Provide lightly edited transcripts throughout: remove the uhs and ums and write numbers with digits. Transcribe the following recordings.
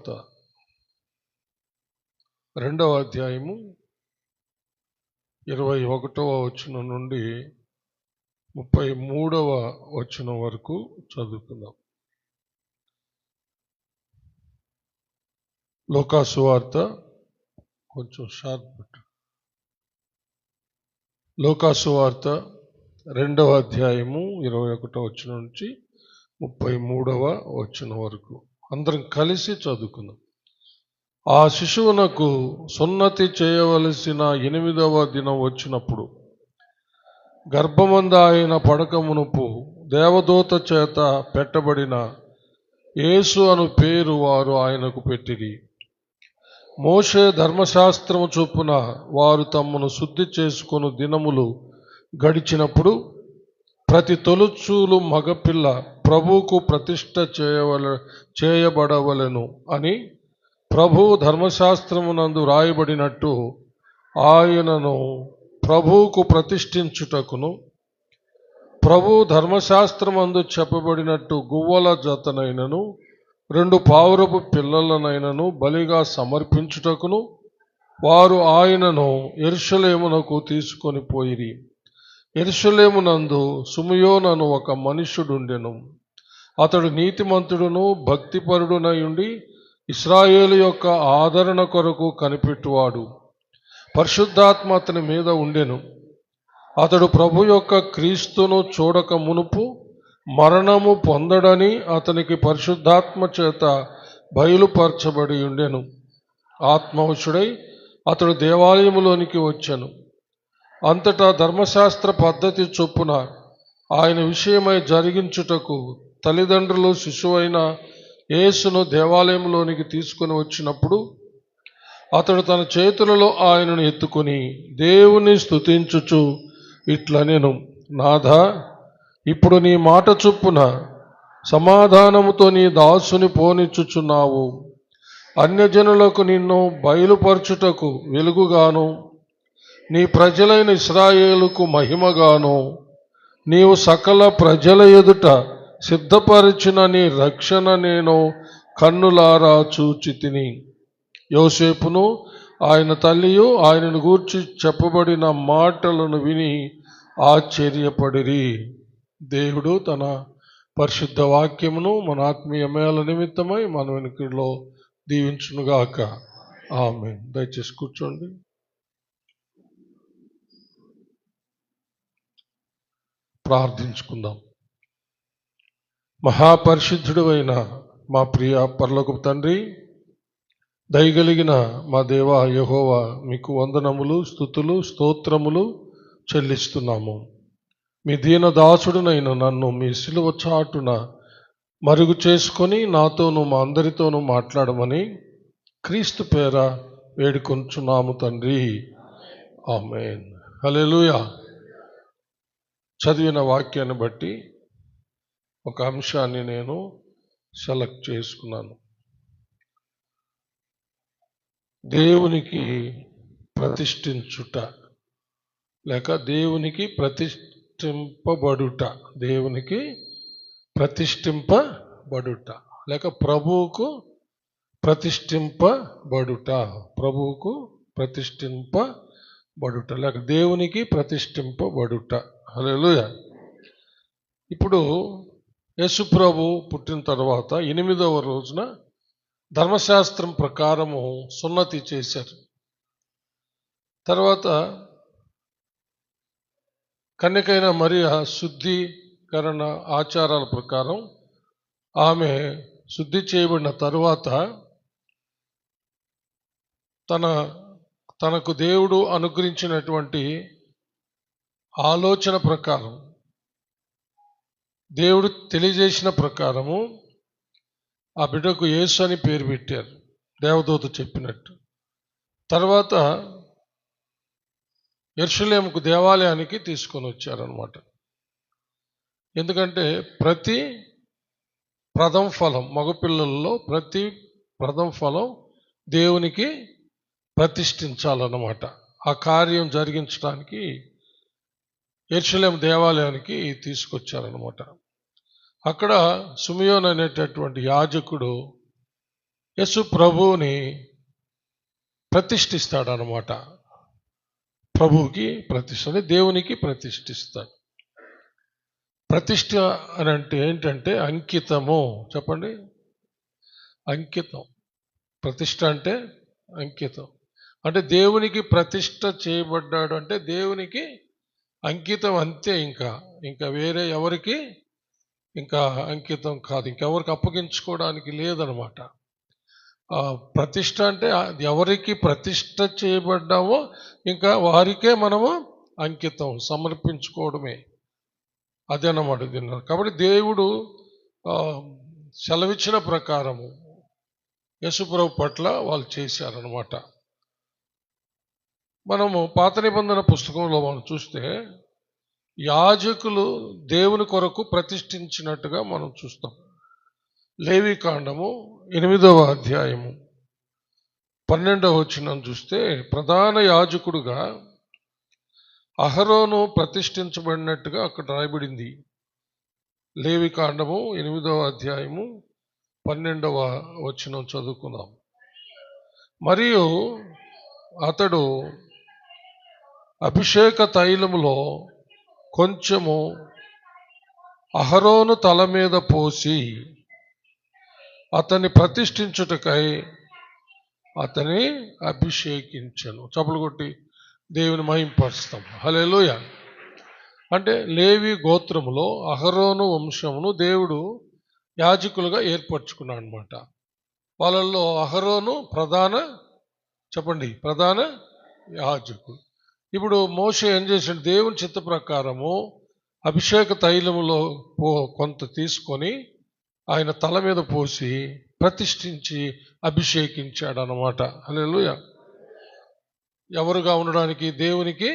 సువార్త 2వ అధ్యాయము 21వ వచనం నుండి 33వ వచనం వరకు చదువుకుందాం. లూకా సువార్త కొంచెం షార్ప్ పెట్టు. లూకా సువార్త 2వ అధ్యాయము 21వ వచనం నుంచి 33వ వచనం వరకు అందరం కలిసి చదువుకుందాం. ఆ శిశువునకు సున్నతి చేయవలసిన 8వ దినం వచ్చినప్పుడు గర్భమంద ఆయన పడక మునుపు దేవదూత చేత పెట్టబడిన యేసు అను పేరు వారు ఆయనకు పెట్టిరి. మోషే ధర్మశాస్త్రము చొప్పున వారు తమను శుద్ధి చేసుకొను దినములు గడిచినప్పుడు ప్రతి తొలుచూలు మగపిల్ల ప్రభువుకు ప్రతిష్ఠ చేయబడవలెను అని ప్రభువు ధర్మశాస్త్రమునందు రాయబడినట్టు ఆయనను ప్రభువుకు ప్రతిష్ఠించుటకును ప్రభువు ధర్మశాస్త్రమందు చెప్పబడినట్టు గువ్వల జతనైనను 2 పావురపు పిల్లలనైనను బలిగా సమర్పించుటకును వారు ఆయనను యెరూషలేమునకు తీసుకొని పోయిరి. యెరూషలేమునందు సిమెయోను ఒక మనుష్యుడుండెను. అతడు నీతిమంతుడును భక్తిపరుడునై ఉండి ఇశ్రాయేలు యొక్క ఆదరణ కొరకు కనిపెట్టువాడు. పరిశుద్ధాత్మ అతని మీద ఉండెను. అతడు ప్రభు యొక్క క్రీస్తును చూడక మునుపు మరణము పొందడని అతనికి పరిశుద్ధాత్మ చేత బయలుపరచబడి ఉండెను. ఆత్మవశుడై అతడు దేవాలయములోనికి వచ్చెను. అంతటా ధర్మశాస్త్ర పద్ధతి చొప్పున ఆయన విషయమై జరిగించుటకు తల్లిదండ్రులు శిశువైన యేసును దేవాలయంలోనికి తీసుకొని వచ్చినప్పుడు అతడు తన చేతులలో ఆయనను ఎత్తుకొని దేవుని స్తుతించుచు ఇట్లనెను, నాథా, ఇప్పుడు నీ మాట చొప్పున సమాధానముతో నీ దాసుని పోనిచ్చుచున్నావు. అన్యజనులకు నిన్ను బయలుపరచుటకు వెలుగుగాను నీ ప్రజలైన ఇశ్రాయేలుకు మహిమగాను నీవు సకల ప్రజల ఎదుట సిద్ధపరిచిన నీ రక్షణ నేను కన్నులారా చూచితిని. యోసేపును ఆయన తల్లియు ఆయనను గూర్చి చెప్పబడిన మాటలను విని ఆశ్చర్యపడిరి. దేవుడు తన పరిశుద్ధ వాక్యమును మన ఆత్మీయ మేళ నిమిత్తమై మన వెనుకలో దీవించునుగాక. ఆమేన్. దయచేసి కూర్చోండి. ప్రార్థించుకుందాం. మహాపరిశుద్ధుడు అయిన మా ప్రియ పరలోకపు తండ్రి, దయగలిగిన మా దేవా యెహోవా, మీకు వందనములు, స్తుతులు, స్తోత్రములు చెల్లిస్తున్నాము. మీ దీన దాసుడునైన నన్ను మీ సిలువ చాటున మరుగు చేసుకొని నాతోనూ మా అందరితోనూ మాట్లాడమని క్రీస్తు పేర వేడుకొంచున్నాము తండ్రి. ఆమేన్. హల్లెలూయా. చదివిన వాక్యాన్ని బట్టి ఒక అంశాన్ని నేను సెలెక్ట్ చేసుకున్నాను. దేవునికి ప్రతిష్ఠించుట లేక దేవునికి ప్రతిష్ఠింపబడుట. దేవునికి ప్రతిష్ఠింపబడుట లేక ప్రభువుకు ప్రతిష్ఠింపబడుట. ప్రభువుకు ప్రతిష్ఠింపబడుట లేక దేవునికి ప్రతిష్ఠింపబడుట. హల్లెలూయా. ఇప్పుడు యేసు ప్రభు పుట్టిన తర్వాత 8వ రోజున ధర్మశాస్త్రం ప్రకారము సున్నతి చేశారు. తర్వాత కన్యకైన మరియ శుద్ధీకరణ ఆచారాల ప్రకారం ఆమె శుద్ధి చేయబడిన తరువాత తనకు దేవుడు అనుగ్రహించినటువంటి ఆలోచన ప్రకారం, దేవుడు తెలియజేసిన ప్రకారము ఆ బిడ్డకు యేసు అని పేరు పెట్టారు, దేవదూత చెప్పినట్టు. తర్వాత యెరూషలేముకు దేవాలయానికి తీసుకొని వచ్చారనమాట. ఎందుకంటే ప్రతి ప్రథమ ఫలం, మగపిల్లల్లో ప్రతి ప్రథమ ఫలం దేవునికి ప్రతిష్ఠించాలన్నమాట. ఆ కార్యం జరిగించడానికి యెరూషలేము దేవాలయానికి తీసుకొచ్చారనమాట. అక్కడ సిమెయోను అనేటటువంటి యాజకుడు యేసు ప్రభువుని ప్రతిష్ఠిస్తాడనమాట. ప్రభువుకి ప్రతిష్ఠ, దేవునికి ప్రతిష్ఠిస్తాడు. ప్రతిష్ఠ అని అంటే ఏంటంటే అంకితము. చెప్పండి, అంకితం. ప్రతిష్ఠ అంటే అంకితం. అంటే దేవునికి ప్రతిష్ఠ చేయబడ్డాడు అంటే దేవునికి అంకితం, అంతే. ఇంకా వేరే ఎవరికి ఇంకా అంకితం కాదు, ఇంకెవరికి అప్పగించుకోవడానికి లేదనమాట. ప్రతిష్ఠ అంటే ఎవరికి ప్రతిష్ఠ చేయబడ్డామో ఇంకా వారికే మనము అంకితం సమర్పించుకోవడమే, అదేనమాట దీన్ని. కాబట్టి దేవుడు సెలవిచ్చిన ప్రకారము యేసుప్రభు పట్ల వాళ్ళు చేశారనమాట. మనము పాత నిబంధన పుస్తకంలో మనం చూస్తే యాజకులు దేవుని కొరకు ప్రతిష్ఠించినట్టుగా మనం చూస్తాం. లేవికాండము 8వ అధ్యాయము 12వ వచనం చూస్తే ప్రధాన యాజకుడుగా అహరోను ప్రతిష్ఠించబడినట్టుగా అక్కడ రాయబడింది. లేవికాండము 8వ అధ్యాయము 12వ వచనం చదువుకుందాం. మరియు అతడు అభిషేక తైలములో కొంచెము అహరోను తల మీద పోసి అతన్ని ప్రతిష్ఠించుటకై అతని అభిషేకించెను. చప్పలు కొట్టి దేవుని మహింపరుస్తాం. హల్లెలూయా. అంటే లేవి గోత్రములో అహరోను వంశమును దేవుడు యాజకులుగా ఏర్పరచుకున్నాడు అనమాట. వాళ్ళల్లో అహరోను ప్రధాన యాజకుడు. ఇప్పుడు మోషే ఏం చేశాడు? దేవుని చిత్త ప్రకారము అభిషేక తైలములో కొంత తీసుకొని ఆయన తల మీద పోసి ప్రతిష్ఠించి అభిషేకించాడు అన్నమాట. హల్లెలూయా. ఎవరుగా ఉండడానికి? దేవునికి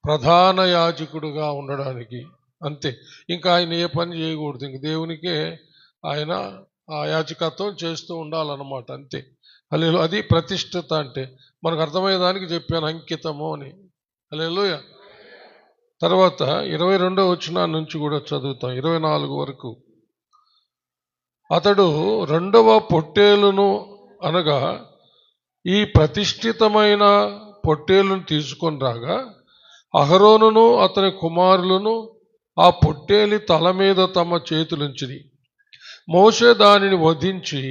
ప్రధాన యాజకుడుగా ఉండడానికి, అంతే. ఇంకా ఆయన ఏ పని చేయకూడదు, ఇంక దేవునికే ఆయన ఆ యాజకత్వం చేస్తూ ఉండాలన్నమాట, అంతే. హల్లెలూయా. అది ప్రతిష్ఠిత అంటే మనకు అర్థమయ్యేదానికి చెప్పాను, అంకితము అని. హల్లెలూయా. తర్వాత 22వ వచనం నుంచి కూడా చదువుతాం, 24 వరకు. అతడు 2వ పొట్టేలును అనగా ఈ ప్రతిష్ఠితమైన పొట్టేలును తీసుకొని రాగా అహరోనును అతని కుమారులను ఆ పొట్టేలి తల మీద తమ చేతులుంచిరి. మోషే దానిని వధించి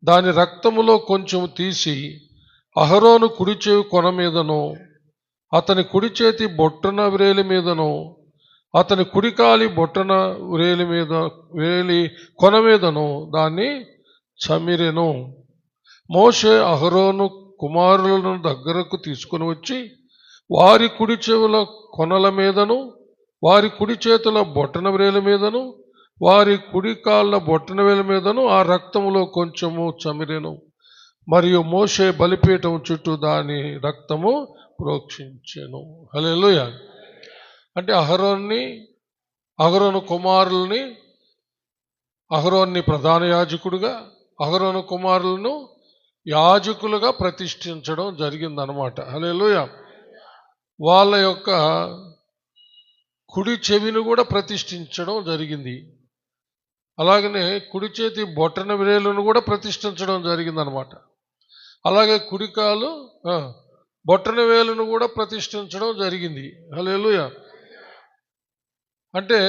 దాని రక్తములో కొంచెం తీసి అహరోను కుడి చెవి కొన మీదను అతని కుడి చేతి బొట్టన వ్రేలి మీదను అతని కుడికాలి బొట్టన వేలి కొన మీదను దాన్ని చమిరెను. మోషే అహరోను కుమారులను దగ్గరకు తీసుకుని వచ్చి వారి కుడి చెవుల కొనల మీదను వారి కుడి చేతుల బొట్టన వ్రేల మీదను వారి కుడి కాళ్ళ బొట్టన వేల మీదను ఆ రక్తములో కొంచెము చమిరెను. మరియు మోషే బలిపీఠం చుట్టూ దాని రక్తము ప్రోక్షించెను. హల్లెలూయా. అంటే అహరోను కుమారుల్ని, అహరోన్ని ప్రధాన యాజకుడుగా, అహరోను కుమారులను యాజకులుగా ప్రతిష్ఠించడం జరిగిందనమాట. హల్లెలూయా. వాళ్ళ యొక్క కుడి చెవిని కూడా ప్రతిష్ఠించడం జరిగింది. అలాగనే కుడి చేతి బొట్టన వ్రేలును కూడా ప్రతిష్ఠించడం జరిగిందనమాట. అలాగే కుడికాలు బొట్టన వేలును కూడా ప్రతిష్ఠించడం జరిగింది. హల్లెలూయా. అంటే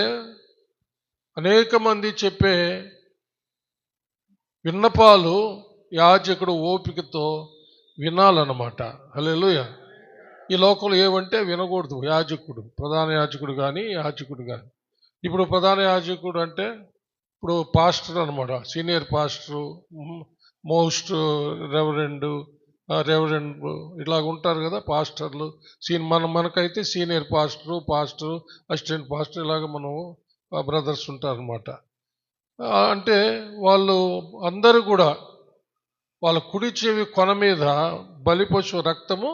అనేక మంది చెప్పే విన్నపాలు యాజకుడు ఓపికతో వినాలన్నమాట. హల్లెలూయా. ఈ లోకంలో ఏమంటే వినకూడదు యాజకుడు, ప్రధాన యాజకుడు కానీ యాజకుడు కానీ. ఇప్పుడు ప్రధాన యాజకుడు అంటే ఇప్పుడు పాస్టర్ అనమాట, సీనియర్ పాస్టరు, మోస్ట్ రెవరెండ్ ఇలాగ ఉంటారు కదా పాస్టర్లు. మనకైతే సీనియర్ పాస్టరు, అసిస్టెంట్ పాస్టర్, ఇలాగ మనం బ్రదర్స్ ఉంటారనమాట. అంటే వాళ్ళు అందరూ కూడా వాళ్ళ కుడి చెవి కొన మీద బలిపశువు రక్తము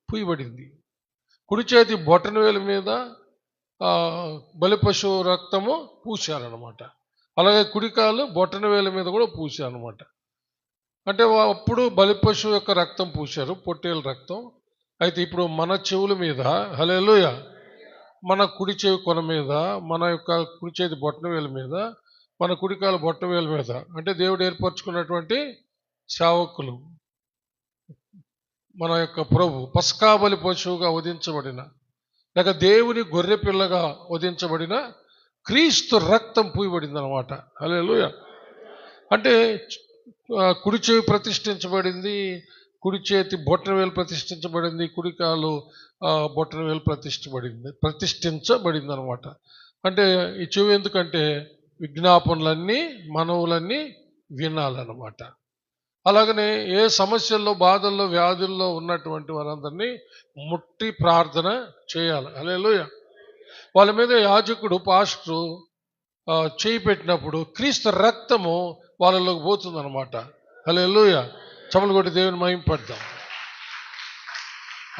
పూయబడింది. కుడి చేతి బొట్టన వేలు మీద బలిపశువు రక్తము పూశారనమాట. అలాగే కుడికాలు బొట్టన వేల మీద కూడా పూశారనమాట. అంటే అప్పుడు బలిపశువు యొక్క రక్తం పూశారు, పొట్టేలు రక్తం. అయితే ఇప్పుడు మన చెవుల మీద, హల్లెలూయా, మన కుడి చెవి కొన మీద, మన యొక్క కుడి చేతి బొట్టన వేల మీద మన కుడికాలు బొట్టవేలు మీద, అంటే దేవుడు ఏర్పరచుకున్నటువంటి సేవకులు, మన యొక్క ప్రభు పస్కాబలి పశువుగా వధించబడిన, లేక దేవుని గొర్రె పిల్లగా వధించబడిన క్రీస్తు రక్తం పూయబడింది అనమాట. హల్లెలూయా. అంటే కుడి చెవి ప్రతిష్ఠించబడింది, కుడి చేతి బొట్టనవేలు ప్రతిష్ఠించబడింది, కుడికాలు బొట్టనవేలు ప్రతిష్ఠించబడింది అనమాట. అంటే ఈ చెవి ఎందుకంటే విజ్ఞాపనలన్నీ మనవులన్నీ వినాలన్నమాట. అలాగనే ఏ సమస్యల్లో, బాధల్లో, వ్యాధుల్లో ఉన్నటువంటి వారందరినీ ముట్టి ప్రార్థన చేయాలి. హల్లెలూయా. వాళ్ళ మీద యాజకుడు, పాస్టరు చేయి పెట్టినప్పుడు క్రీస్తు రక్తము వాళ్ళలోకి పోతుంది అనమాట. హల్లెలూయా. చప్పలు కొట్టి దేవుని మహింపడదాం.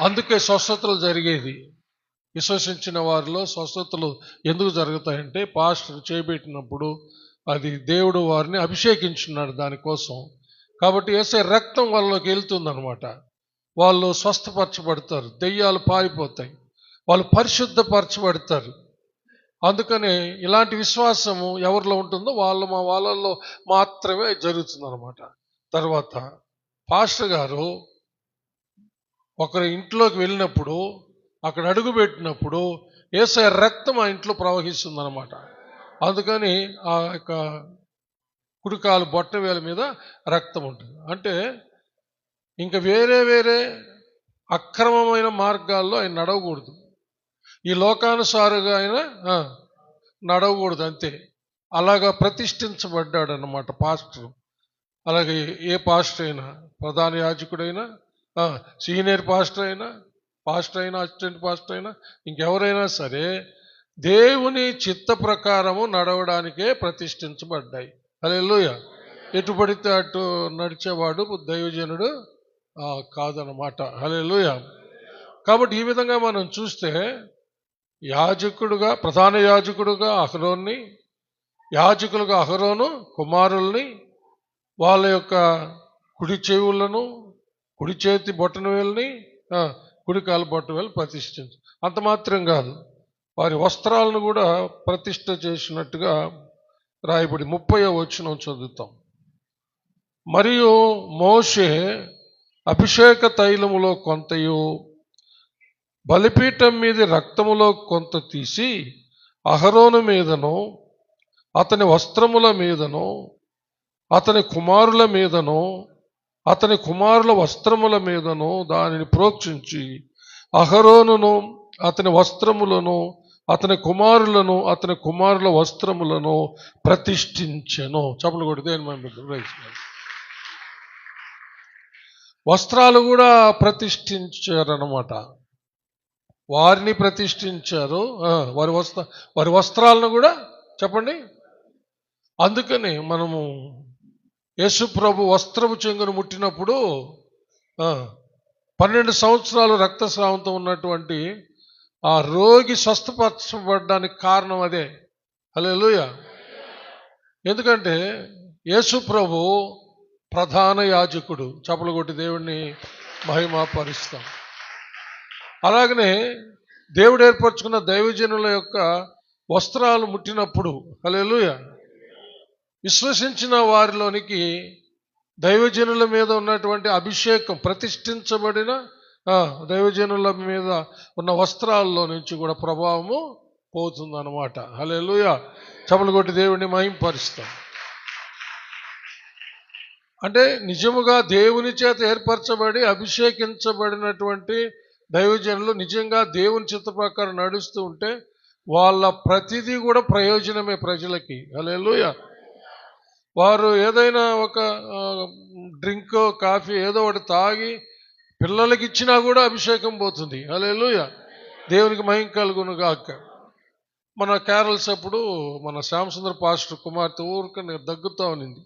అందుకే స్వస్థతలు జరిగేది. విశ్వసించిన వారిలో స్వస్థతలు ఎందుకు జరుగుతాయంటే పాస్టర్ చేయబెట్టినప్పుడు అది దేవుడు వారిని అభిషేకించున్నాడు దానికోసం. కాబట్టి యేసే రక్తం వాళ్ళలోకి వెళ్తుందనమాట. వాళ్ళు స్వస్థపరచబడతారు, దెయ్యాలు పారిపోతాయి, వాళ్ళు పరిశుద్ధపరచబడతారు. అందుకనే ఇలాంటి విశ్వాసము ఎవరిలో ఉంటుందో వాళ్ళల్లో మాత్రమే జరుగుతుందన్నమాట. తర్వాత పాస్టర్ గారు ఒకరి ఇంట్లోకి వెళ్ళినప్పుడు, అక్కడ అడుగు పెట్టినప్పుడు యేసయ్య రక్తం ఆ ఇంట్లో ప్రవహిస్తుందన్నమాట. అందుకని ఆ యొక్క కుడికాలు బొట్టవేల మీద రక్తం ఉంటుంది. అంటే ఇంకా వేరే అక్రమమైన మార్గాల్లో ఆయన నడవకూడదు, ఈ లోకానుసారుగా ఆయన నడవకూడదు, అంతే. అలాగా ప్రతిష్ఠించబడ్డాడు అన్నమాట పాస్టర్. అలాగే ఏ పాస్టర్ అయినా, ప్రధాన యాజకుడైనా, సీనియర్ పాస్టర్ అయినా, అసిస్టెంట్ పాస్టర్ అయినా, ఇంకెవరైనా సరే దేవుని చిత్త ప్రకారము నడవడానికే ప్రతిష్ఠించబడ్డాయి. హల్లెలూయా. ఎటు పడితే అటు నడిచేవాడు దైవజనుడు కాదనమాట. హల్లెలూయా. కాబట్టి ఈ విధంగా మనం చూస్తే యాజకుడుగా, ప్రధాన యాజకుడుగా అహరోన్ని, యాజకులుగా అహరోను కుమారుల్ని, వాళ్ళ యొక్క కుడి చెవులను, కుడి చేతి బొట్టనవేలుని, కుడి కాలు బొట్టవేలు ప్రతిష్ఠించు. అంత మాత్రం కాదు, వారి వస్త్రాలను కూడా ప్రతిష్ఠ చేసినట్టుగా రాయబడి 30వ వచనం చదువుతాం. మరియు మోషే అభిషేక తైలములో కొంతయు బలిపీఠం మీద రక్తములో కొంత తీసి అహరోను మీదను, అతని వస్త్రముల మీదను, అతని కుమారుల మీదను, అతని కుమారుల వస్త్రముల మీదను దానిని ప్రోక్షించి అహరోనును, అతని వస్త్రములను, అతని కుమారులను, అతని కుమారుల వస్త్రములను ప్రతిష్ఠించెను. చప్పలు కొడితే వస్త్రాలు కూడా ప్రతిష్ఠించారన్నమాట. వారిని ప్రతిష్ఠించారు, వారి వస్త్రాలను కూడా. చెప్పండి. అందుకని మనము యేసు ప్రభు వస్త్రపు చెంగును ముట్టినప్పుడు 12 సంవత్సరాలు రక్తస్రావంతో ఉన్నటువంటి ఆ రోగి స్వస్థపరచబడడానికి కారణం అదే. హల్లెలూయా. ఎందుకంటే యేసు ప్రభు ప్రధాన యాజకుడు. చప్పలు కొట్టి దేవుణ్ణి మహిమపరుస్తాం. అలాగనే దేవుడు ఏర్పరచుకున్న దైవజనుల యొక్క వస్త్రాలు ముట్టినప్పుడు, హల్లెలూయా, విశ్వసించిన వారిలోనికి దైవజనుల మీద ఉన్నటువంటి అభిషేకం, ప్రతిష్ఠించబడిన దైవజనుల మీద ఉన్న వస్త్రాల్లో నుంచి కూడా ప్రభావము పోతుందన్నమాట. హల్లెలూయా. చప్పలు కొట్టి దేవుడిని మహిమపరుస్తాం. అంటే నిజముగా దేవుని చేత ఏర్పరచబడి అభిషేకించబడినటువంటి దైవజనులు నిజంగా దేవుని చిత్త ప్రకారం నడుస్తూ ఉంటే వాళ్ళ ప్రతిదీ కూడా ప్రయోజనమే ప్రజలకి. హల్లెలూయా. వారు ఏదైనా ఒక డ్రింక్, కాఫీ ఏదో ఒకటి తాగి పిల్లలకి ఇచ్చినా కూడా అభిషేకం పోతుంది. హల్లెలూయా. దేవునికి మహిమ కలుగును గాక. మన క్యారల్స్ అప్పుడు మన శ్యామసుందర పాస్టర్ కుమార్తె ఊరికనే దగ్గుతా ఉన్నింది.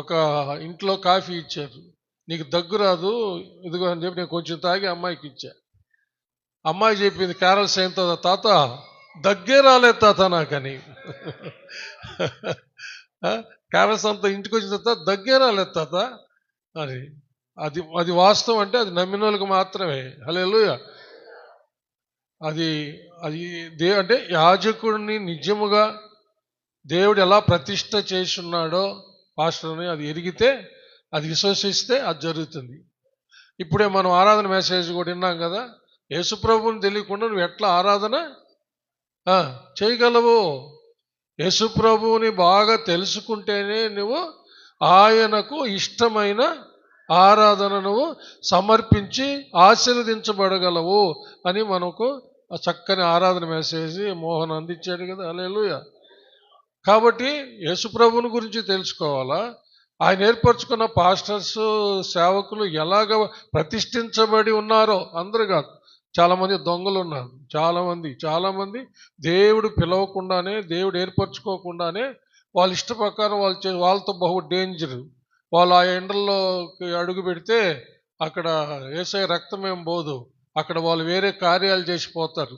ఒక ఇంట్లో కాఫీ ఇచ్చారు. నీకు దగ్గు రాదు, ఇదిగో అని చెప్పి నేను కొంచెం తాగి అమ్మాయికి ఇచ్చా. అమ్మాయి చెప్పింది క్యారల్స్ అయిన తర్వాత, తాత దగ్గే రాలేదు తాత నాకని. క్యారల్స్ అంతా ఇంటికి వచ్చిన తర్వాత దగ్గే రాలేదు తాత అని. అది వాస్తవం. అంటే అది నమ్మిన వాళ్ళకి మాత్రమే. హల్లెలూయా. అది అంటే యాజకుడిని నిజముగా దేవుడు ఎలా ప్రతిష్ట చేసి ఉన్నాడో పాస్టర్ని అది ఎరిగితే, అది విశ్వసిస్తే అది జరుగుతుంది. ఇప్పుడే మనం ఆరాధన మెసేజ్ కూడా విన్నాం కదా, యేసుప్రభుని తెలియకుండా నువ్వు ఎట్లా ఆరాధన చేయగలవు? యేసుప్రభువుని బాగా తెలుసుకుంటేనే నువ్వు ఆయనకు ఇష్టమైన ఆరాధన నువ్వు సమర్పించి ఆశీర్వదించబడగలవు అని మనకు చక్కని ఆరాధన మెసేజ్ మోహన్ అందించాడు కదా. హల్లెలూయా. కాబట్టి యేసుప్రభుని గురించి తెలుసుకోవాలా, ఆయన ఏర్పరచుకున్న పాస్టర్స్ సేవకులు ఎలాగ ప్రతిష్ఠించబడి ఉన్నారో. అందరు కాదు, చాలామంది దొంగలు ఉన్నారు. చాలామంది దేవుడు పిలవకుండానే, దేవుడు ఏర్పరచుకోకుండానే వాళ్ళ ఇష్ట ప్రకారం వాళ్ళతో బహు డేంజర్. వాళ్ళు ఆ ఎండల్లోకి అడుగు పెడితే అక్కడ యేసయ్య రక్తం ఏం పోదు, అక్కడ వాళ్ళు వేరే కార్యాలు చేసిపోతారు.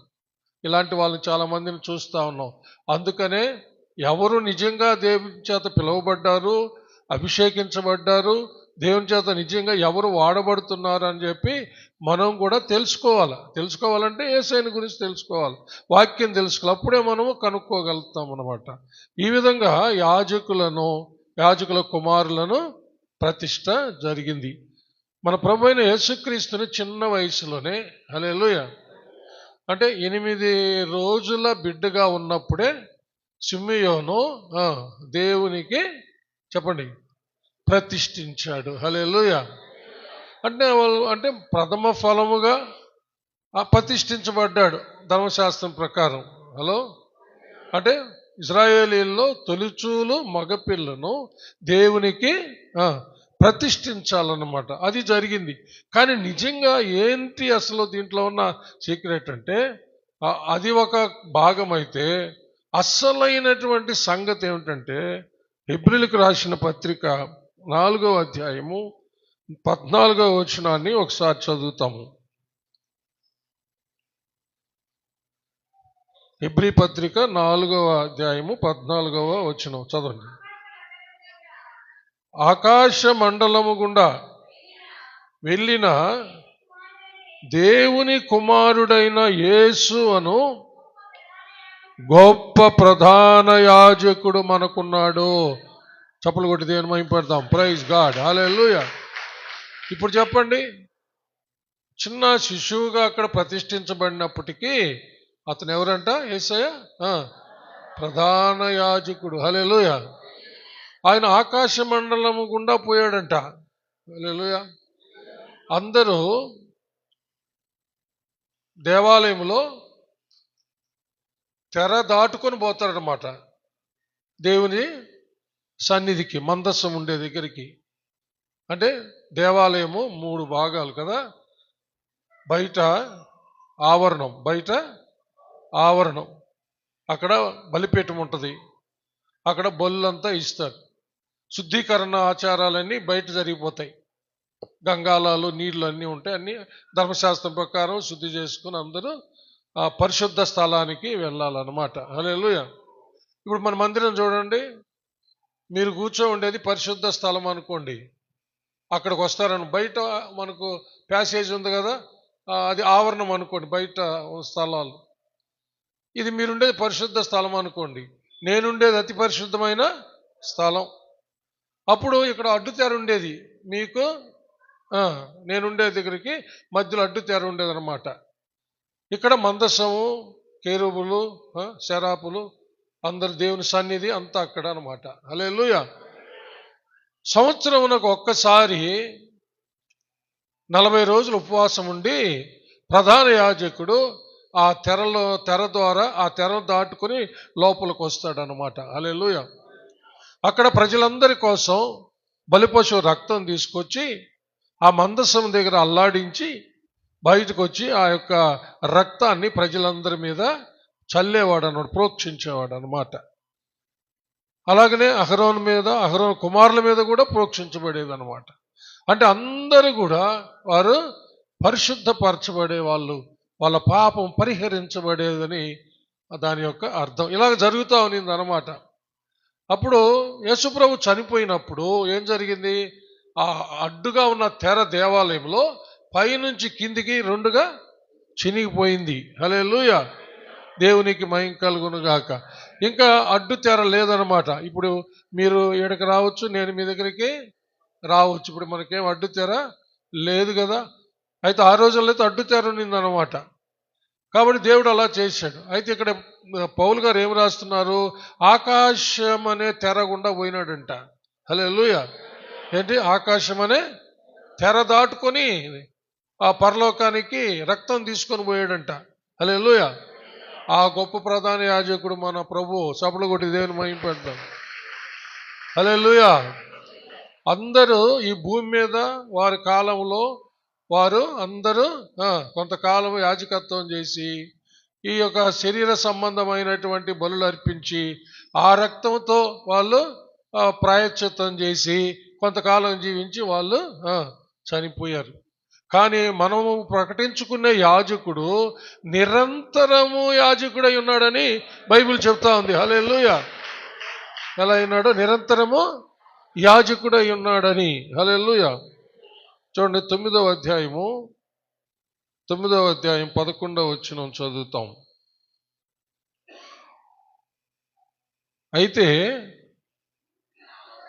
ఇలాంటి వాళ్ళని చాలామందిని చూస్తూ ఉన్నాం. అందుకనే ఎవరు నిజంగా దేవుని చేత పిలువబడ్డారు, అభిషేకించబడ్డారు, దేవుని చేత నిజంగా ఎవరు వాడబడుతున్నారు అని చెప్పి మనం కూడా తెలుసుకోవాలంటే యేసయ్యని గురించి తెలుసుకోవాలి, వాక్యం తెలుసుకోవాలి. అప్పుడే మనము కనుక్కోగలుగుతాం అన్నమాట. ఈ విధంగా యాజకుల కుమారులను ప్రతిష్ట జరిగింది. మన ప్రభు అయిన యేసుక్రీస్తుని చిన్న వయసులోనే, హల్లెలూయా, అంటే 8 రోజుల బిడ్డగా ఉన్నప్పుడే సిమియోను దేవునికి చెప్పండి ప్రతిష్ఠించాడు. హల్లెలూయా. అంటే ప్రథమ ఫలముగా ప్రతిష్ఠించబడ్డాడు ధర్మశాస్త్రం ప్రకారం. అంటే ఇశ్రాయేలీల్లో తొలిచూలు మగపిల్లను దేవునికి ప్రతిష్ఠించాలన్నమాట. అది జరిగింది. కానీ నిజంగా ఏంటి అసలు దీంట్లో ఉన్న సీక్రెట్ అంటే, అది ఒక భాగమైతే అస్సలైనటువంటి సంగతి ఏమిటంటే, హెబ్రీయులకు రాసిన పత్రిక 4వ అధ్యాయము 14వ వచనాన్ని ఒకసారి చదువుతాము. హెబ్రీ పత్రిక 4వ అధ్యాయము 14వ వచనం చదవండి. ఆకాశ మండలము గుండా వెళ్ళిన దేవుని కుమారుడైన యేసు అను గొప్ప ప్రధాన యాజకుడు మనకున్నాడు. చప్పలు కొట్టి దేవుని మహిమపడతాం. Praise God. హల్లెలూయా. ఇప్పుడు చెప్పండి, చిన్న శిశువుగా అక్కడ ప్రతిష్ఠించబడినప్పటికీ అతను ఎవరంట? యేసయ్య ప్రధాన యాజకుడు. హల్లెలూయా. ఆయన ఆకాశ మండలము గుండా పోయాడంట. హల్లెలూయా. అందరూ దేవాలయంలో తెర దాటుకొని పోతారనమాట దేవుని సన్నిధికి, మందస్సం ఉండే దగ్గరికి. అంటే దేవాలయము 3 భాగాలు కదా. బయట ఆవరణం, అక్కడ బలిపీఠం ఉంటుంది, అక్కడ బలులంతా ఇస్తారు. శుద్ధీకరణ ఆచారాలన్నీ బయట జరిగిపోతాయి. గంగాలాలు నీళ్ళు అన్నీ ఉంటాయి. అన్నీ ధర్మశాస్త్రం ప్రకారం శుద్ధి చేసుకుని అందరూ ఆ పరిశుద్ధ స్థలానికి వెళ్ళాలన్నమాట. హల్లెలూయా. ఇప్పుడు మన మందిరం చూడండి, మీరు కూర్చో ఉండేది పరిశుద్ధ స్థలం అనుకోండి. అక్కడికి వస్తారని బయట మనకు ప్యాసేజ్ ఉంది కదా, అది ఆవరణం అనుకోండి, బయట స్థలాలు. ఇది మీరుండేది పరిశుద్ధ స్థలం అనుకోండి, నేనుండేది అతి పరిశుద్ధమైన స్థలం. అప్పుడు ఇక్కడ అడ్డుతెర ఉండేది మీకు, నేనుండే దగ్గరికి మధ్యలో అడ్డుతెర ఉండేదన్నమాట. ఇక్కడ మందసము, కేరుబులు, శరాపులు, అందరు దేవుని సన్నిధి అంతా అక్కడ అనమాట. హల్లెలూయా. సంవత్సరమునకు ఒక్కసారి 40 రోజులు ఉపవాసం ఉండి ప్రధాన యాజకుడు ఆ తెర ద్వారా ఆ తెర దాటుకుని లోపలికి వస్తాడనమాట. హల్లెలూయా. అక్కడ ప్రజలందరి కోసం బలిపశువు రక్తం తీసుకొచ్చి ఆ మందసం దగ్గర అల్లాడించి బయటకు వచ్చి ఆ యొక్క రక్తాన్ని ప్రజలందరి మీద చల్లేవాడు అన్నమాట, ప్రోక్షించేవాడు అనమాట. అలాగనే అహరోను కుమారుల మీద కూడా ప్రోక్షించబడేది అనమాట. అంటే అందరూ కూడా వారు పరిశుద్ధపరచబడే వాళ్ళు, వాళ్ళ పాపం పరిహరించబడేదని దాని యొక్క అర్థం. ఇలాగ జరుగుతూ ఉన్నింది అనమాట. అప్పుడు యేసుప్రభు చనిపోయినప్పుడు ఏం జరిగింది? ఆ అడ్డుగా ఉన్న తెర దేవాలయంలో పైనుంచి కిందికి 2గా చినిగిపోయింది. హల్లెలూయా. దేవునికి మహిమ కలుగును గాక. ఇంకా అడ్డు తెర లేదనమాట. ఇప్పుడు మీరు ఇక్కడికి రావచ్చు, నేను మీ దగ్గరికి రావచ్చు. ఇప్పుడు మనకేం అడ్డు తెర లేదు కదా. అయితే ఆ రోజుల్లో అయితే అడ్డు తెర ఉన్నిందనమాట. కాబట్టి దేవుడు అలా చేశాడు. అయితే ఇక్కడ పౌలు గారు ఏం రాస్తున్నారు? ఆకాశం అనే తెర గుండా పోయినాడంట. హల్లెలూయా. ఏంటి? ఆకాశం అనే తెర దాటుకొని ఆ పరలోకానికి రక్తం తీసుకొని పోయాడంట. హల్లెలూయా. ఆ గొప్ప ప్రధాన యాజకుడు మన ప్రభు. చప్పట్లు కొట్టి దేవుని మహిమపడతాం. హల్లెలూయా. అందరూ ఈ భూమి మీద వారి కాలంలో వారు అందరూ కొంతకాలం యాజకత్వం చేసి ఈ యొక్క శరీర సంబంధమైనటువంటి బలులు అర్పించి ఆ రక్తంతో వాళ్ళు ప్రాయశ్చిత్తం చేసి కొంతకాలం జీవించి వాళ్ళు చనిపోయారు. కానీ మనము ప్రకటించుకునే యాజకుడు నిరంతరము యాజకుడై ఉన్నాడని బైబిల్ చెప్తా ఉంది. హల్లెలూయా. ఎలా ఉన్నాడు? నిరంతరము యాజకుడై ఉన్నాడని. హల్లెలూయా. చూడండి 9వ అధ్యాయం 11వ వచనం చదువుతాం. అయితే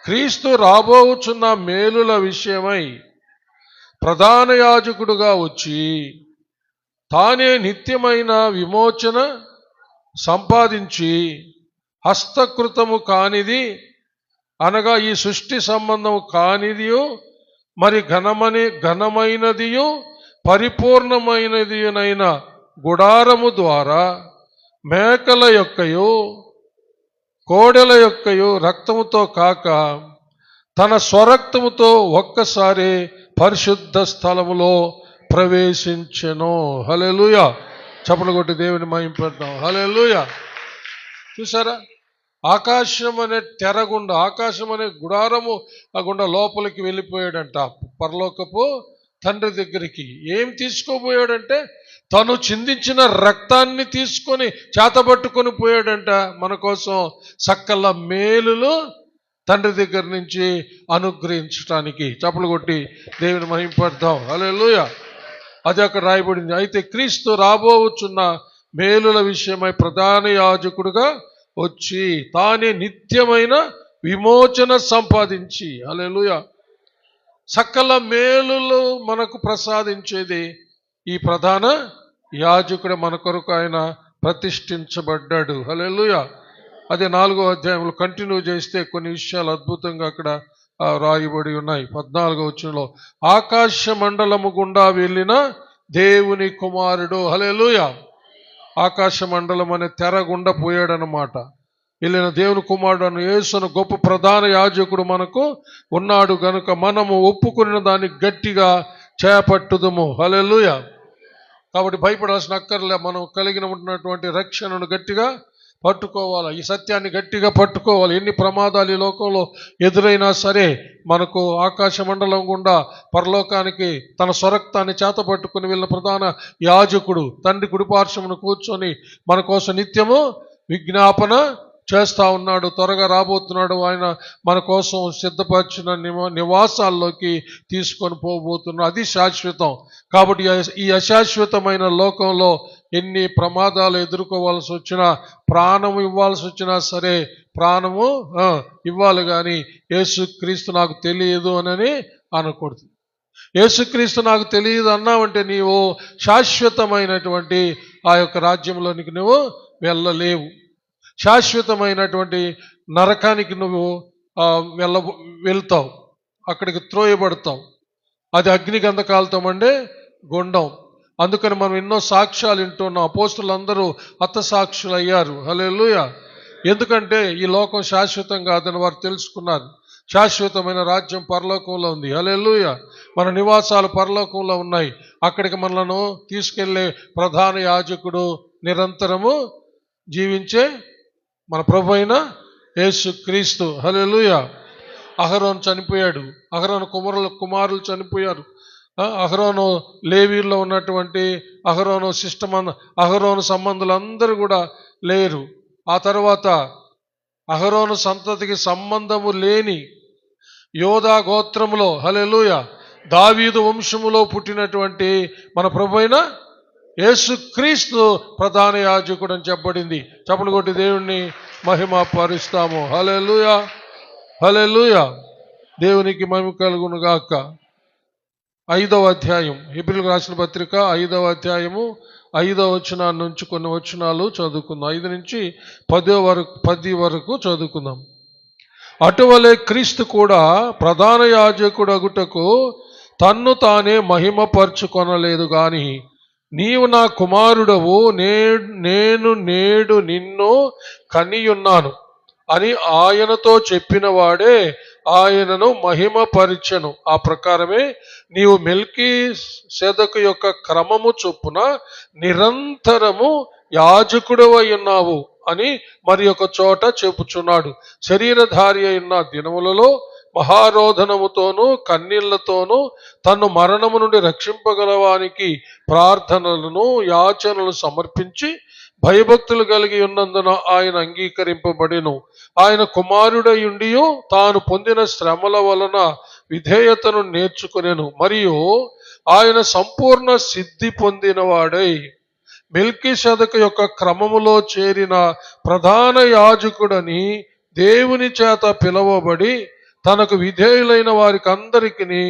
క్రీస్తు రాబోచున్న మేలుల విషయమై ప్రధాన యాజకుడుగా వచ్చి తానే నిత్యమైన విమోచన సంపాదించి హస్తకృతము కానిది అనగా ఈ సృష్టి సంబంధము కానిదియు మరి ఘనమైనదియు పరిపూర్ణమైనదియునైన గుడారము ద్వారా మేకల యొక్కయు కోడెల యొక్కయు రక్తముతో కాక తన స్వరక్తముతో ఒక్కసారి పరిశుద్ధ స్థలములో ప్రవేశించెను. హల్లెలూయా. చప్పట్లు కొట్టి దేవుని మహిమపడతాం. హల్లెలూయా. చూసారా? ఆకాశం అనే తెర గుండా, ఆకాశం అనే గుడారము ఆ గుండా లోపలికి వెళ్ళిపోయాడంట పరలోకపు తండ్రి దగ్గరికి. ఏం తీసుకోపోయాడంటే తను చిందించిన రక్తాన్ని తీసుకొని చేతబట్టుకొని పోయాడంట మన కోసం సకల మేలులు తండ్రి దగ్గర నుంచి అనుగ్రహించడానికి. చప్పలు కొట్టి దేవుని మహిమపడతాం. హల్లెలూయా. అది అక్కడ రాయబడింది. అయితే క్రీస్తు రాబోచున్న మేలుల విషయమై ప్రధాన యాజకుడుగా వచ్చి తానే నిత్యమైన విమోచన సంపాదించి, హల్లెలూయా, సకల మేలులు మనకు ప్రసాదించేది ఈ ప్రధాన యాజకుడు. మన కొరకు ఆయన ప్రతిష్ఠించబడ్డాడు. హల్లెలూయా. అదే 4వ అధ్యాయంలో కంటిన్యూ చేస్తే కొన్ని విషయాలు అద్భుతంగా అక్కడ రాయబడి ఉన్నాయి. 14వ వచనంలో ఆకాశ మండలము గుండా వెళ్ళిన దేవుని కుమారుడు. హల్లెలూయా. ఆకాశ మండలం అనే తెర గుండా పోయాడనమాట. వెళ్ళిన దేవుని కుమారుడు అను యేసును గొప్ప ప్రధాన యాజకుడు మనకు ఉన్నాడు గనుక మనము ఒప్పుకున్న దాన్ని గట్టిగా చేపట్టుదము. హల్లెలూయా. కాబట్టి భయపడాల్సిన అక్కర్లే. మనం కలిగిన ఉన్నటువంటి రక్షణను గట్టిగా పట్టుకోవాలి. ఈ సత్యాన్ని గట్టిగా పట్టుకోవాలి. ఎన్ని ప్రమాదాలు ఈ లోకంలో ఎదురైనా సరే మనకు ఆకాశ మండలం గుండా పరలోకానికి తన స్వరక్తాన్ని చేతపట్టుకుని వెళ్ళిన ప్రధాన యాజకుడు తండ్రి కుడిపార్శ్వమును కూర్చొని మన కోసం నిత్యము విజ్ఞాపన చేస్తా ఉన్నాడు. త్వరగా రాబోతున్నాడు. ఆయన మన కోసం సిద్ధపరిచిన నివాసాల్లోకి తీసుకొని పోబోతున్నాడు. అది శాశ్వతం. కాబట్టి ఈ అశాశ్వతమైన లోకంలో ఎన్ని ప్రమాదాలు ఎదుర్కోవాల్సి వచ్చినా, ప్రాణము ఇవ్వాల్సి వచ్చినా సరే ప్రాణము ఇవ్వాలి. కానీ యేసుక్రీస్తు నాకు తెలియదు అని అనకూడదు. యేసుక్రీస్తు నాకు తెలియదు అన్నావంటే నీవు శాశ్వతమైనటువంటి ఆ యొక్క రాజ్యంలోనికి నువ్వు వెళ్ళలేవు. శాశ్వతమైనటువంటి నరకానికి నువ్వు వెళ్తావు. అక్కడికి త్రోయబడతావు. అది అగ్నిగంధకాలతో మండే గుండం. అందుకని మనం ఎన్నో సాక్ష్యాలు వింటున్నాం. అపోస్తులందరూ హతసాక్షులు అయ్యారు. హల్లెలూయా. ఎందుకంటే ఈ లోకం శాశ్వతం కాదని వారు తెలుసుకున్నారు. శాశ్వతమైన రాజ్యం పరలోకంలో ఉంది. హల్లెలూయా. మన నివాసాలు పరలోకంలో ఉన్నాయి. అక్కడికి మనలను తీసుకెళ్లే ప్రధాన యాజకుడు నిరంతరము జీవించే మన ప్రభు అయిన యేసుక్రీస్తు. హల్లెలూయా. అహరోను చనిపోయాడు. అహరోను కుమారులు చనిపోయారు. అహరోను లేవీల్లో ఉన్నటువంటి అహరోను సంబంధులందరూ కూడా లేరు. ఆ తర్వాత అహరోను సంతతికి సంబంధము లేని యోధా గోత్రములో, హల్లెలూయా, దావీదు వంశములో పుట్టినటువంటి మన ప్రభు అయిన యేసుక్రీస్తు ప్రధాన యాజకుడు అని చెప్పబడింది. చప్పలు కొట్టి దేవుణ్ణి మహిమ పరుస్తాము. హల్లెలూయా, హల్లెలూయా. దేవునికి మహిమ కలుగును గాక. 5వ అధ్యాయం, హెబ్రీయులకు రాసిన పత్రిక 5వ అధ్యాయము 5వ వచనం నుంచి కొన్ని వచనాలు చదువుకుందాం. 5 నుంచి 10 వరకు చదువుకుందాం. అటువలే క్రీస్తు కూడా ప్రధాన యాజకుడగుటకు తన్ను తానే మహిమపరచుకొనలేదు గాని, నీవు నా కుమారుడవు, నేను నేడు నిన్ను కనియున్నాను అని ఆయనతో చెప్పిన వాడే ఆయనను మహిమపరిచెను. ఆ ప్రకారమే నీవు మెల్కీసెదెకు యొక్క క్రమము చొప్పున నిరంతరము యాజకుడవై ఉన్నావు అని మరి ఒక చోట చెప్పుచున్నాడు. శరీరధారి అయిన దినములలో మహారోధనముతోనూ కన్నీళ్లతోనూ తన్ను మరణము నుండి రక్షింపగలవానికి ప్రార్థనలను యాచనలు సమర్పించి భయభక్తులు కలిగి ఉన్నందున ఆయన అంగీకరింపబడెను. ఆయన కుమారుడయుండియు తాను పొందిన శ్రమల వలన విధేయతను నేర్చుకునెను. మరియు ఆయన సంపూర్ణ సిద్ధి పొందినవాడై మెల్కీసెదెకు యొక్క క్రమములో చేరిన ప్రధాన యాజకుడని దేవుని చేత పిలువబడి తనకు విధేయులైన వారికి అందరికీ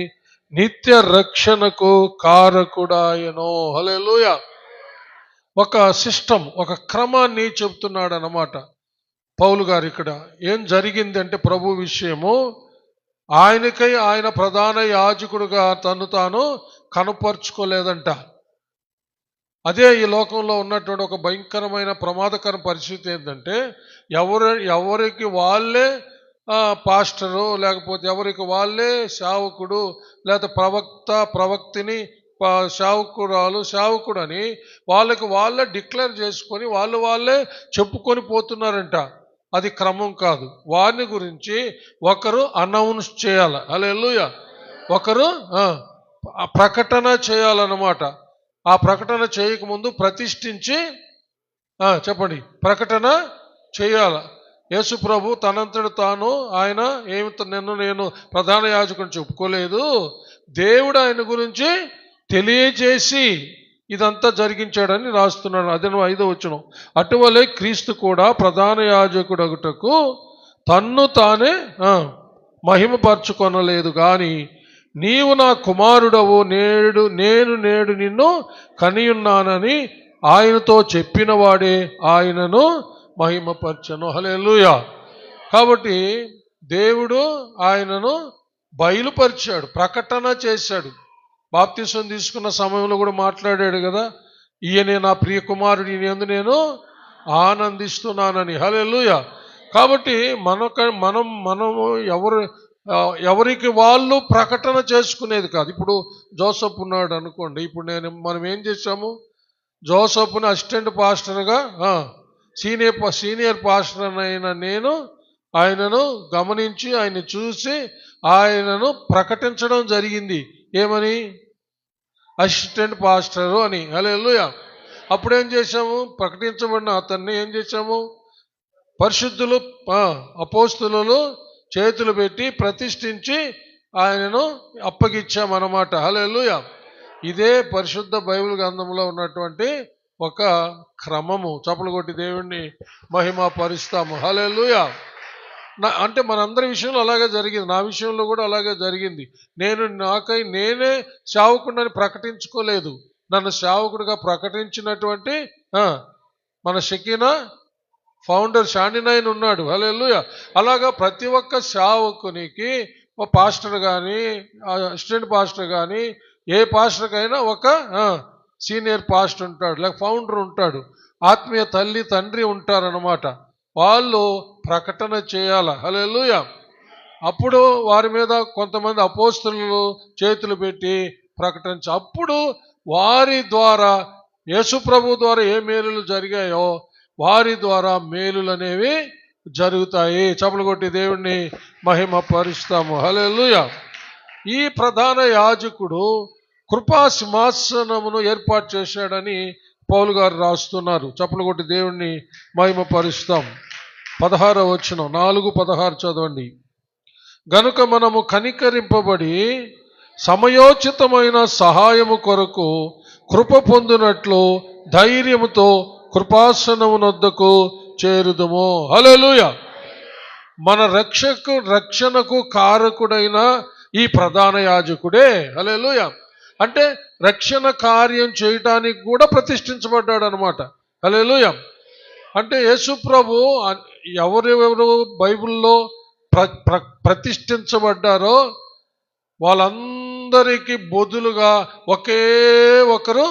నిత్య రక్షణకు కారకుడాయనో. హల్లెలూయా. ఒక సిస్టమ్, ఒక క్రమాన్ని చెబుతున్నాడు అన్నమాట పౌలు గారు. ఇక్కడ ఏం జరిగింది అంటే, ప్రభు విషయము ఆయనకై ఆయన ప్రధాన యాజకుడుగా తను తాను కనపరుచుకోలేదంట. అదే ఈ లోకంలో ఉన్నటువంటి ఒక భయంకరమైన ప్రమాదకర పరిస్థితి ఏంటంటే, ఎవరికి వాళ్ళే పాస్టరు, లేకపోతే ఎవరికి వాళ్ళే సేవకుడు, లేకపోతే ప్రవక్తిని సేవకుడు అని వాళ్ళకి వాళ్ళే డిక్లేర్ చేసుకొని వాళ్ళే చెప్పుకొని పోతున్నారంట. అది క్రమం కాదు. వారిని గురించి ఒకరు అనౌన్స్ చేయాలి. హల్లెలూయా. ఒకరు ప్రకటన చేయాలన్నమాట. ఆ ప్రకటన చేయకముందు ప్రతిష్ఠించి చెప్పండి, ప్రకటన చేయాల. యేసు ప్రభు తనంతట తాను ఆయన నేను ప్రధాన యాజకుని చెప్పుకోలేదు, దేవుడు ఆయన గురించి తెలియజేసి ఇదంతా జరిగించాడని రాస్తున్నాడు. అదే 5వ వచనం. అటువలే క్రీస్తు కూడా ప్రధాన యాజకుడగుటకు తన్ను తానే మహిమపరచుకొనలేదు గాని, నీవు నా కుమారుడవు, నేను నేడు నిన్ను కనియున్నానని ఆయనతో చెప్పిన వాడే ఆయనను మహిమపరచెను. హల్లెలూయా. కాబట్టి దేవుడు ఆయనను బయలుపరిచాడు, ప్రకటన చేశాడు. బాప్తిసం తీసుకున్న సమయంలో కూడా మాట్లాడాడు కదా, ఈయనే నా ప్రియ కుమారుడు, ఈయనందు నేను ఆనందిస్తున్నానని. హల్లెలూయా. కాబట్టి మనము ఎవరికి వాళ్ళు ప్రకటన చేసుకునేది కాదు. ఇప్పుడు జోసఫ్ ఉన్నాడు అనుకోండి. ఇప్పుడు మనం ఏం చేశాము, జోసఫ్ని అసిస్టెంట్ పాస్టర్గా సీనియర్ పాస్టర్ అయిన నేను ఆయనను గమనించి ఆయన్ని చూసి ఆయనను ప్రకటించడం జరిగింది. ఏమని? అసిస్టెంట్ పాస్టరు అని. హల్లెలూయా. అప్పుడేం చేశాము, ప్రకటించబడిన అతన్ని ఏం చేశాము, పరిశుద్ధులు అపోస్తులు చేతులు పెట్టి ప్రతిష్ఠించి ఆయనను అప్పగిచ్చామన్నమాట. హల్లెలూయా. ఇదే పరిశుద్ధ బైబిల్ గ్రంథంలో ఉన్నటువంటి ఒక క్రమము. చప్పలు కొట్టి దేవుణ్ణి మహిమ పరుస్తాము. హల్లెలూయా. అంటే మనందరి విషయంలో అలాగే జరిగింది. నా విషయంలో కూడా అలాగే జరిగింది. నేనే సేవకుడిని ప్రకటించుకోలేదు. నన్ను సేవకుడిగా ప్రకటించినటువంటి మన షకీనా ఫౌండర్ షాండినైన్ ఉన్నాడు. హల్లెలూయా. అలాగా ప్రతి ఒక్క సేవకునికి పాస్టర్ కానీ, అసిస్టెంట్ పాస్టర్ కానీ, ఏ పాస్టర్కైనా ఒక సీనియర్ పాస్టర్ ఉంటాడు, లేక ఫౌండర్ ఉంటాడు, ఆత్మీయ తల్లి తండ్రి ఉంటారన్నమాట. వాళ్ళు ప్రకటన చేయాల. హల్లెలూయా. అప్పుడు వారి మీద కొంతమంది అపోస్తలులు చేతులు పెట్టి ప్రకటించి, అప్పుడు వారి ద్వారా యేసు ప్రభు ద్వారా ఏ మేలులు జరిగాయో వారి ద్వారా మేలులు అనేవి జరుగుతాయి. చప్పలు కొట్టి దేవుణ్ణి మహిమ పరుస్తాము. హల్లెలూయా. ఈ ప్రధాన యాజకుడు కృపా సింహాసనమును ఏర్పాటు చేశాడని పౌలు గారు రాస్తున్నారు. చప్పలు కొట్టి దేవుణ్ణి మహిమ పరుస్తాం. 16వ వచనం, 4:16 చదవండి. గనుక మనము కనికరింపబడి సమయోచితమైన సహాయము కొరకు కృప పొందినట్లు ధైర్యముతో కృపాసనమునొద్దకు చేరుదుము. హల్లెలూయా. మన రక్షణకు కారకుడైన ఈ ప్రధాన యాజకుడే, హల్లెలూయా, అంటే రక్షణ కార్యం చేయటానికి కూడా ప్రతిష్ఠించబడ్డాడు అనమాట. హల్లెలూయా. అంటే యేసు ప్రభు ఎవరెవరు బైబిల్లో ప్రతిష్ఠించబడ్డారో వాళ్ళందరికీ బదులుగా ఒకే ఒకరు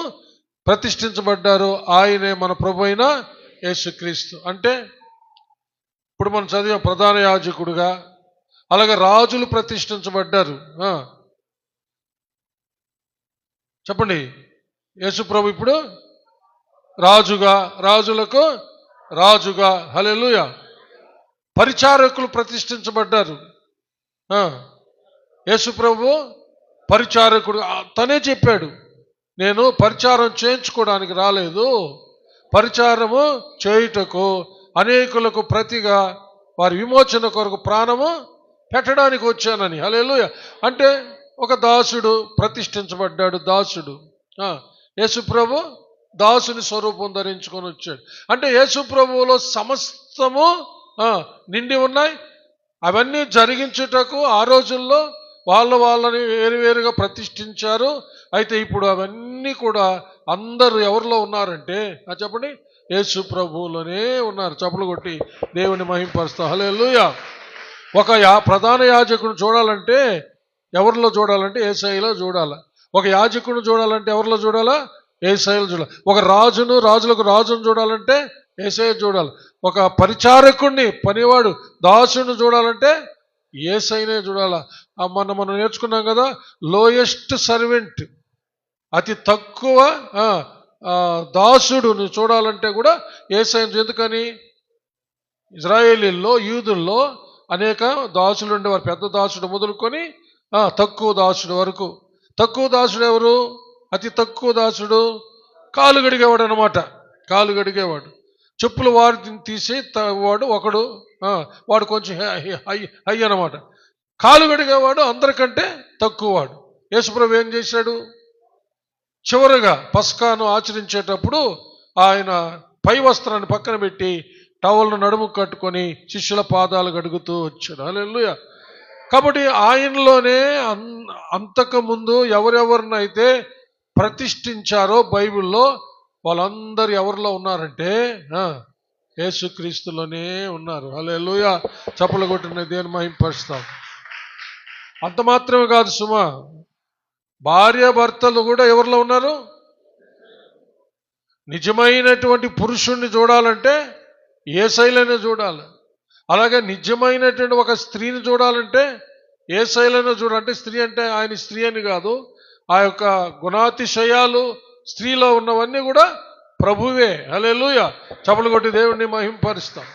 ప్రతిష్ఠించబడ్డారు. ఆయనే మన ప్రభు అయిన యేసుక్రీస్తు. అంటే ఇప్పుడు మనం చదివాం ప్రధాన యాజకుడుగా, అలాగే రాజులు ప్రతిష్ఠించబడ్డారు. చెప్పండి. యేసు ప్రభు ఇప్పుడు రాజుగా, రాజులకు రాజుగా. హల్లెలూయా. పరిచారకులు ప్రతిష్ఠించబడ్డారు. యేసు ప్రభు పరిచారకుడు. తనే చెప్పాడు, నేను పరిచారం చేయించుకోవడానికి రాలేదు, పరిచారము చేయుటకు, అనేకులకు ప్రతిగా వారి విమోచన కొరకు ప్రాణము పెట్టడానికి వచ్చానని. హల్లెలూయా. అంటే ఒక దాసుడు ప్రతిష్ఠించబడ్డాడు. దాసుడు యేసు ప్రభు దాసుని స్వరూపం ధరించుకొని వచ్చాడు. అంటే యేసు ప్రభువులో సమస్తము నిండి ఉన్నాయి. అవన్నీ జరిగించుటకు ఆ రోజుల్లో వాళ్ళని వేరువేరుగా ప్రతిష్ఠించారు. అయితే ఇప్పుడు అవన్నీ కూడా అందరూ ఎవరిలో ఉన్నారంటే చెప్పండి, యేసు ప్రభువులోనే ఉన్నారు. చప్పలు కొట్టి దేవుని మహింపరుస్తాం. హల్లెలూయా. ఒక ప్రధాన యాజకుడిని చూడాలంటే ఎవరిలో చూడాలంటే యేసయ్యలో చూడాలి. ఒక యాజకుడిని చూడాలంటే ఎవరిలో చూడాలా? యేసయ్యలో చూడాలి. ఒక రాజులకు రాజును చూడాలంటే యేసయ్య చూడాలి. ఒక పరిచారకుడిని, పనివాడు, దాసుని చూడాలంటే యేసయ్యనే చూడాలా. మనం నేర్చుకున్నాం కదా, లోయెస్ట్ సర్వెంట్, అతి తక్కువ దాసుడుని చూడాలంటే కూడా యేసయ్యను. ఎందుకని? ఇజ్రాయేలీల్లో, యూదుల్లో అనేక దాసులు ఉండేవారు. పెద్ద దాసుడు మొదలుకొని తక్కువ దాసుడు వరకు. తక్కువ దాసుడు ఎవరు? అతి తక్కువ దాసుడు కాలు గడిగేవాడు అనమాట. కాలు గడిగేవాడు. చెప్పులు వారిని తీసి వాడు ఒకడు, వాడు కొంచెం హై అనమాట. కాలు గడిగేవాడు అందరికంటే తక్కువవాడు. యేసుప్రభు ఏం చేశాడు? చివరిగా పస్కాను ఆచరించేటప్పుడు ఆయన పై వస్త్రాన్ని పక్కన పెట్టి టవల్ను నడుము కట్టుకొని శిష్యుల పాదాలు గడుగుతూ వచ్చాడు. హల్లెలూయా. కాబట్టి ఆయనలోనే అంతకుముందు ఎవరెవరినైతే ప్రతిష్ఠించారో బైబిల్లో వాళ్ళందరూ ఎవరిలో ఉన్నారంటే యేసుక్రీస్తులోనే ఉన్నారు. హల్లెలూయా. చప్పలు కొట్టిన దేవుని మహింపరుస్తాం. అంత మాత్రమే కాదు సుమా, భార్య భర్తలు కూడా ఎవరిలో ఉన్నారు? నిజమైనటువంటి పురుషుణ్ణి చూడాలంటే యేసయ్యలోనే చూడాలి. అలాగే నిజమైనటువంటి ఒక స్త్రీని చూడాలంటే యేసయ్యలోనే చూడాలంటే, స్త్రీ అంటే ఆయన స్త్రీ అని కాదు, ఆ యొక్క గుణాతిశయాలు స్త్రీలో ఉన్నవన్నీ కూడా ప్రభువే. హల్లెలూయా. చప్పలు కొట్టి దేవుణ్ణి మహింపరుస్తాం.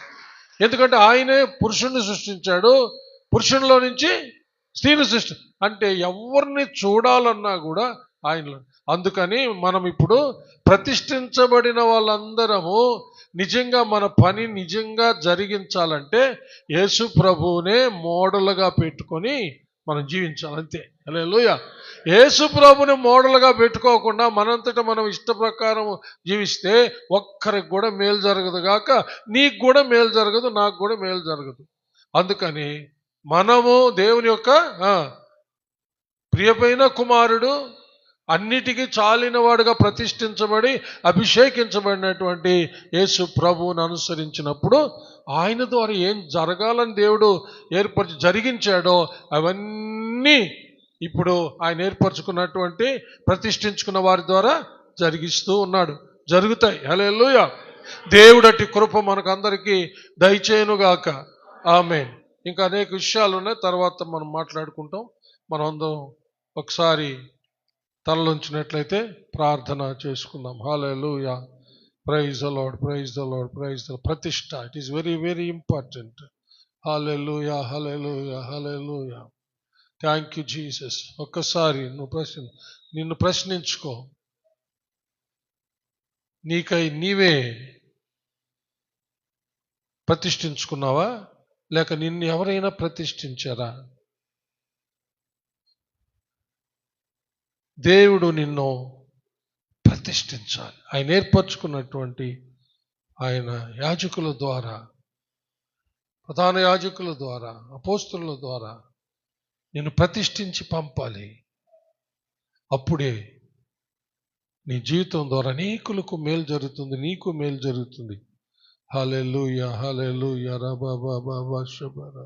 ఎందుకంటే ఆయనే పురుషుణ్ణి సృష్టించాడు, పురుషునిలో నుంచి స్త్రీని అంటే ఎవరిని చూడాలన్నా కూడా ఆయనలో. అందుకని మనం ఇప్పుడు ప్రతిష్ఠించబడిన వాళ్ళందరము నిజంగా మన పని నిజంగా జరిగించాలంటే యేసు ప్రభువునే మోడల్గా పెట్టుకొని మనం జీవించాలి, అంతే. హల్లెలూయా. యేసు ప్రభుని మోడల్గా పెట్టుకోకుండా మనంతటా మనం ఇష్ట ప్రకారం జీవిస్తే ఒక్కరికి కూడా మేలు జరగదు గాక, నీకు కూడా మేలు జరగదు, నాకు కూడా మేలు జరగదు. అందుకని మనము దేవుని యొక్క ప్రియమైన కుమారుడు, అన్నిటికీ చాలిన వాడుగా ప్రతిష్ఠించబడి అభిషేకించబడినటువంటి యేసు ప్రభువుని అనుసరించినప్పుడు ఆయన ద్వారా ఏం జరగాలని దేవుడు జరిగించాడో అవన్నీ ఇప్పుడు ఆయన ఏర్పరచుకున్నటువంటి ప్రతిష్ఠించుకున్న వారి ద్వారా జరిగిస్తూ ఉన్నాడు. జరుగుతాయి. హల్లెలూయా. దేవుడటి కృప మనకు అందరికీ దయచేయునుగాక. ఆమేన్. ఇంకా అనేక విషయాలు ఉన్నాయి, తర్వాత మనం మాట్లాడుకుంటాం. మనం అందరం ఒకసారి తలలుంచినట్లయితే ప్రార్థన చేసుకుందాం. Hallelujah. Praise the Lord, praise the Lord, praise the. ప్రతిష్ఠ, it is very very important. Hallelujah, hallelujah, hallelujah. Thank you Jesus. ఒక్కసారి నిన్ను ప్రశ్నించుకో. నీకై నీవే ప్రతిష్ఠించుకున్నావా, లేక నిన్ను ఎవరైనా ప్రతిష్ఠించారా? దేవుడు నిన్ను ప్రతిష్ఠించాలి. ఆయన ఏర్పరచుకున్నటువంటి ఆయన యాజకుల ద్వారా, ప్రధాన యాజకుల ద్వారా, అపోస్తలుల ద్వారా నిన్ను ప్రతిష్ఠించి పంపాలి. అప్పుడే నీ జీవితం ద్వారా అనేకులకు మేలు జరుగుతుంది, నీకు మేలు జరుగుతుంది. హల్లెలూయా, హల్లెలూయా. రబాబాబా శబరా.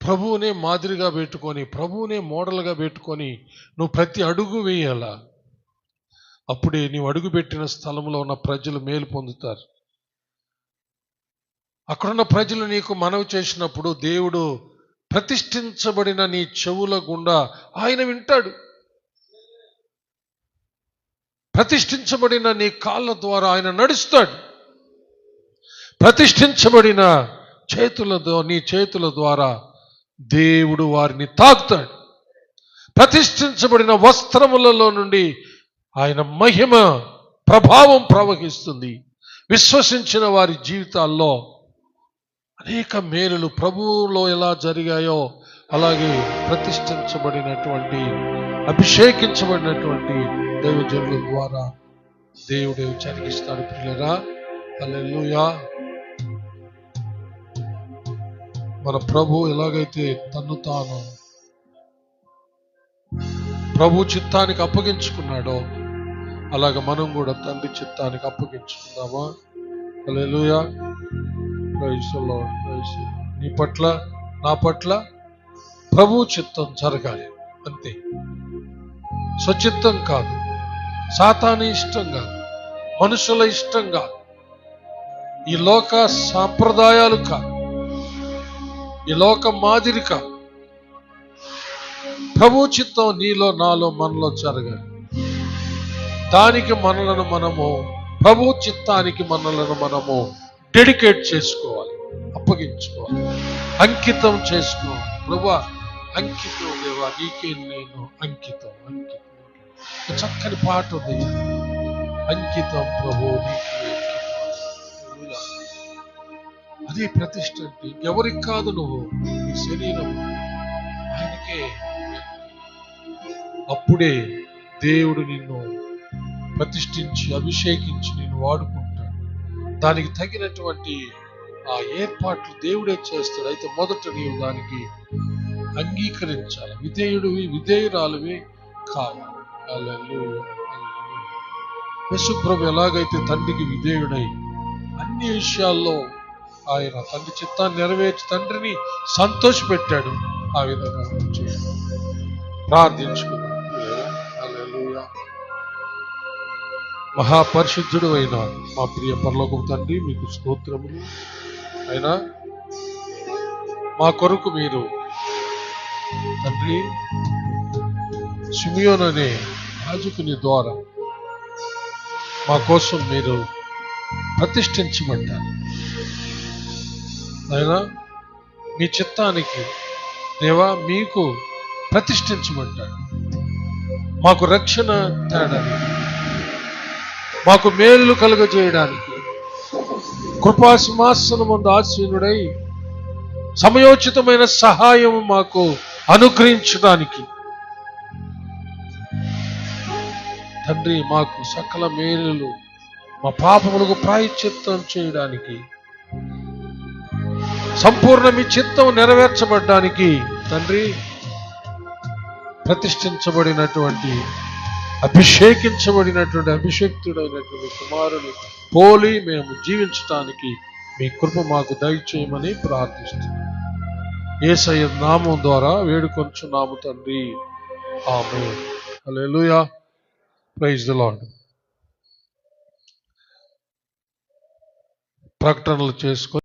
ప్రభువునే మాదిరిగా పెట్టుకొని, ప్రభువునే మోడల్గా పెట్టుకొని నువ్వు ప్రతి అడుగు వేయాలా. అప్పుడే నీవు అడుగుపెట్టిన స్థలంలో ఉన్న ప్రజలు మేలు పొందుతారు. అక్కడున్న ప్రజలు నీకు మనవి చేసినప్పుడు దేవుడు ప్రతిష్ఠించబడిన నీ చెవుల గుండా ఆయన వింటాడు. ప్రతిష్ఠించబడిన నీ కాళ్ళ ద్వారా ఆయన నడుస్తాడు. ప్రతిష్ఠించబడిన నీ చేతుల ద్వారా దేవుడు వారిని తాకుతాడు. ప్రతిష్ఠించబడిన వస్త్రములలో నుండి ఆయన మహిమ ప్రభావం ప్రవహిస్తుంది. విశ్వసించిన వారి జీవితాల్లో అనేక మేలులు ప్రభువులో ఎలా జరిగాయో అలాగే ప్రతిష్ఠించబడినటువంటి, అభిషేకించబడినటువంటి దైవజనుల ద్వారా దేవుడే జరిగిస్తాడు. ప్రియులారా, హల్లెలూయా. మన ప్రభు ఎలాగైతే తన్ను తాను ప్రభు చిత్తానికి అప్పగించుకున్నాడో అలాగ మనం కూడా తండ్రి చిత్తానికి అప్పగించుకుందామా? Hallelujah. Praise the Lord, praise the Lord. నీ పట్ల, నా పట్ల ప్రభు చిత్తం జరగాలి, అంతే. స్వచిత్తం కాదు, సాతాను ఇష్టం కాదు, మనుషుల ఇష్టం కాదు, ఈ లోక సాంప్రదాయాలు కాదు, ఈ లోక మాదిరి కాదు. ప్రభు చిత్తం నీలో, నాలో, మనలో జరగాలి. దానికి మనలను మనము, ప్రభు చిత్తానికి మనలను మనము డెడికేట్ చేసుకోవాలి, అప్పగించుకోవాలి, అంకితం చేసుకోవాలి. ప్రభువా, అంకితం దేవా, నీకే నేను అంకితం. చక్కని పాట ఉంది, అంకితం ప్రభు నీకే అంకితం. అదే ప్రతిష్ఠ అంటే. ఎవరికి కాదు, నువ్వు నీ శరీరం ఆయనకే. అప్పుడే దేవుడు నిన్ను ప్రతిష్ఠించి అభిషేకించి నిన్ను వాడుకుంటాడు. దానికి తగినటువంటి ఆ ఏర్పాట్లు దేవుడే చేస్తాడు. అయితే మొదట నీవు దానికి అంగీకరించాలి, విధేయురాలువి కావాలి. హల్లెలూయా, హల్లెలూయా. యేసు ప్రభు ఎలాగైతే తండ్రికి విధేయుడై అన్ని విషయాల్లో ఆయన తండ్రి చిత్తాన్ని నెరవేర్చి తండ్రిని సంతోషపెట్టాడు, ఆ విధంగా ప్రార్థించుకున్నాడు. హల్లెలూయా. మహాపరిశుద్ధుడు అయిన మా ప్రియ పరలోకపు తండ్రి, మీకు స్తోత్రములు. అయినా మా కొరకు మీరు తండ్రి సిమియోను అనే యాజకుని ద్వారా మా కోసం మీరు ప్రతిష్ఠించబడ్డారు. అయినా మీ చిత్తానికి దేవా మీకు ప్రతిష్ఠించబడ్డాడు. మాకు రక్షణ తేడానికి, మాకు మేలు కలుగజేయడానికి, కృపా సింహాసనం ముందు ఆసీనుడై సమయోచితమైన సహాయం మాకు అనుగ్రహించడానికి తండ్రి, మాకు సకల మేలులు, మా పాపములకు ప్రాయశ్చిత్తం చేయడానికి, సంపూర్ణ మీ చిత్తం నెరవేర్చబడ్డానికి తండ్రి, ప్రతిష్ఠించబడినటువంటి, అభిషేకించబడినటువంటి, అభిషేక్తుడైనటువంటి కుమారుని పోలి మేము జీవించటానికి మీ కృప మాకు దయచేయమని ప్రార్థిస్తున్నాం. యేసయ్య నామం ద్వారా వేడుకొంచున్నాము తండ్రి, amen. Hallelujah. Praise the Lord. ప్రకటనలు చేసుకొని